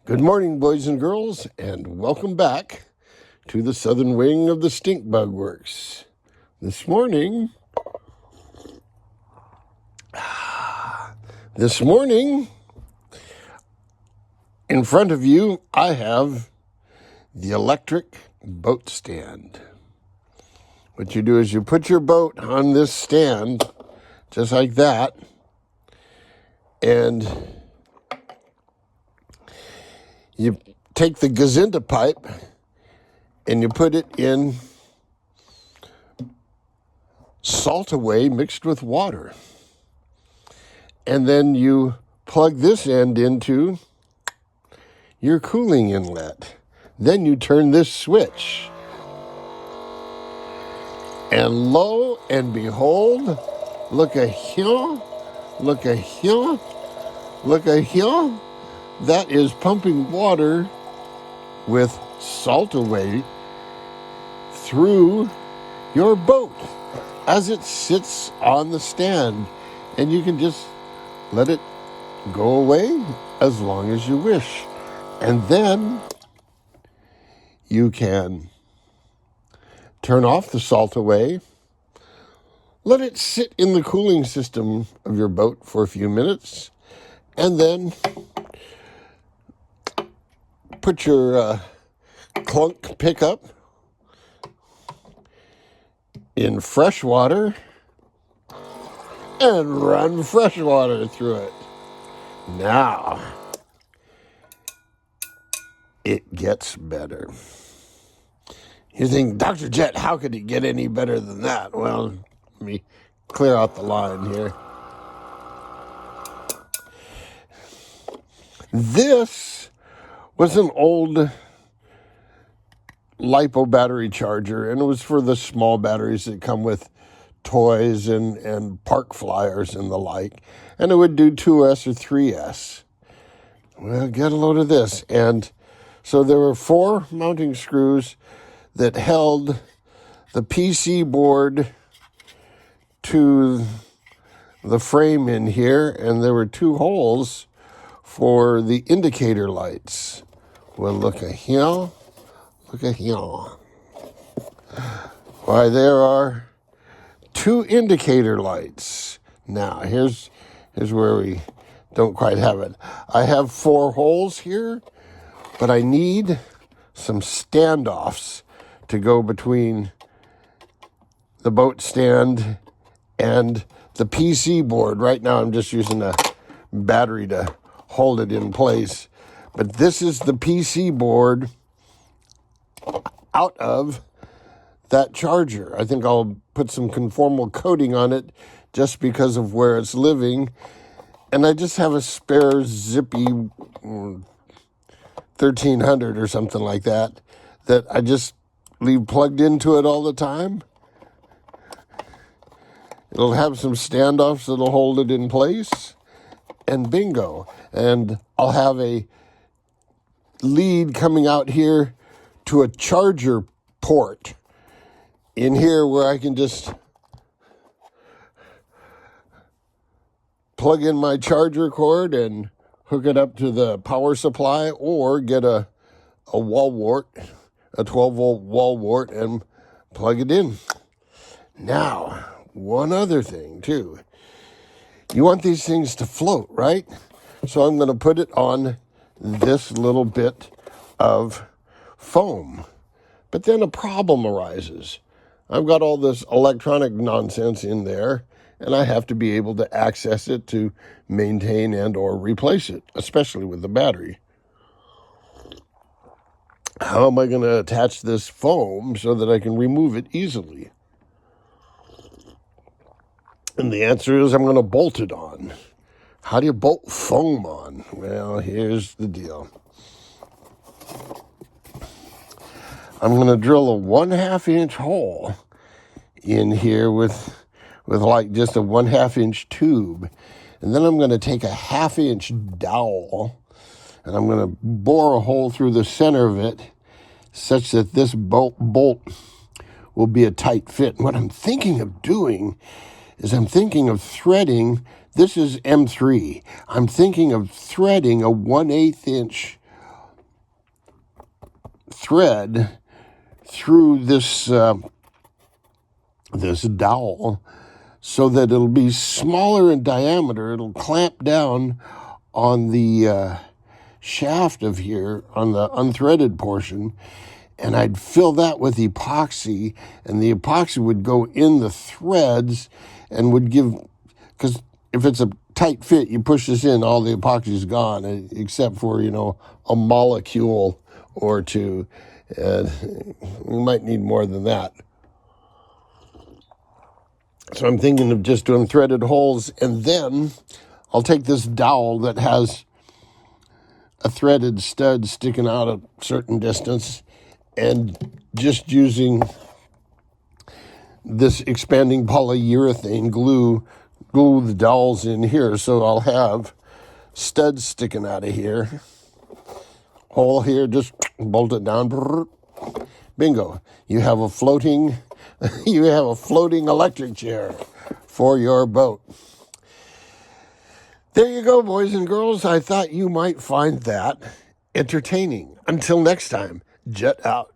Good morning, boys and girls, and welcome back to the southern wing of the Stink Bug Works. This morning, in front of you, I have the electric boat stand. What you do is you put your boat on this stand, just like that, and you take the Gazinta pipe and you put it in salt away mixed with water. And then you plug this end into your cooling inlet. Then you turn this switch. And lo and behold, look a here, look a here, look a here. That is pumping water with salt away through your boat as it sits on the stand. And you can just let it go away as long as you wish. And then you can turn off the salt away, let it sit in the cooling system of your boat for a few minutes, and then put your clunk pickup in fresh water and run fresh water through it. Now, it gets better. You think, Dr. Jet, how could it get any better than that? Well, let me clear out the line here. This was an old LiPo battery charger, and it was for the small batteries that come with toys and park flyers and the like. And it would do 2S or 3S. Well, get a load of this. And so there were 4 mounting screws that held the PC board to the frame in here, and there were 2 holes for the indicator lights. Well, look at here, look at here. Why, there are 2 indicator lights. Now, here's where we don't quite have it. I have 4 holes here, but I need some standoffs to go between the boat stand and the PC board. Right now I'm just using a battery to hold it in place. But this is the PC board out of that charger. I think I'll put some conformal coating on it just because of where it's living. And I just have a spare zippy 1300 or something like that I just leave plugged into it all the time. It'll have some standoffs that'll hold it in place, and bingo. And I'll have a lead coming out here to a charger port in here where I can just plug in my charger cord and hook it up to the power supply, or get a wall wart, a 12-volt wall wart, and plug it in. Now, one other thing, too. You want these things to float, right? So I'm going to put it on this little bit of foam. But then a problem arises. I've got all this electronic nonsense in there, and I have to be able to access it to maintain and or replace it, especially with the battery. How am I going to attach this foam so that I can remove it easily? And the answer is I'm going to bolt it on. How do you bolt foam on? Well, here's the deal. I'm going to drill a 1/2 inch hole in here with like just a 1/2 inch tube. And then I'm going to take a 1/2 inch dowel, and I'm going to bore a hole through the center of it such that this bolt will be a tight fit. And what I'm thinking of doing is I'm thinking of threading, this is M3, I'm thinking of threading a 1/8 inch thread through this dowel so that it'll be smaller in diameter. It'll clamp down on the shaft of here, on the unthreaded portion, and I'd fill that with epoxy, and the epoxy would go in the threads and would give, because if it's a tight fit, you push this in, all the epoxy's gone, except for, a molecule or two. And we might need more than that. So I'm thinking of just doing threaded holes, and then I'll take this dowel that has a threaded stud sticking out a certain distance and just using this expanding polyurethane glue the dowels in here. So I'll have studs sticking out of here. Hole here, just bolt it down. Bingo. You have a floating electric chair for your boat. There you go, boys and girls. I thought you might find that entertaining. Until next time, jet out.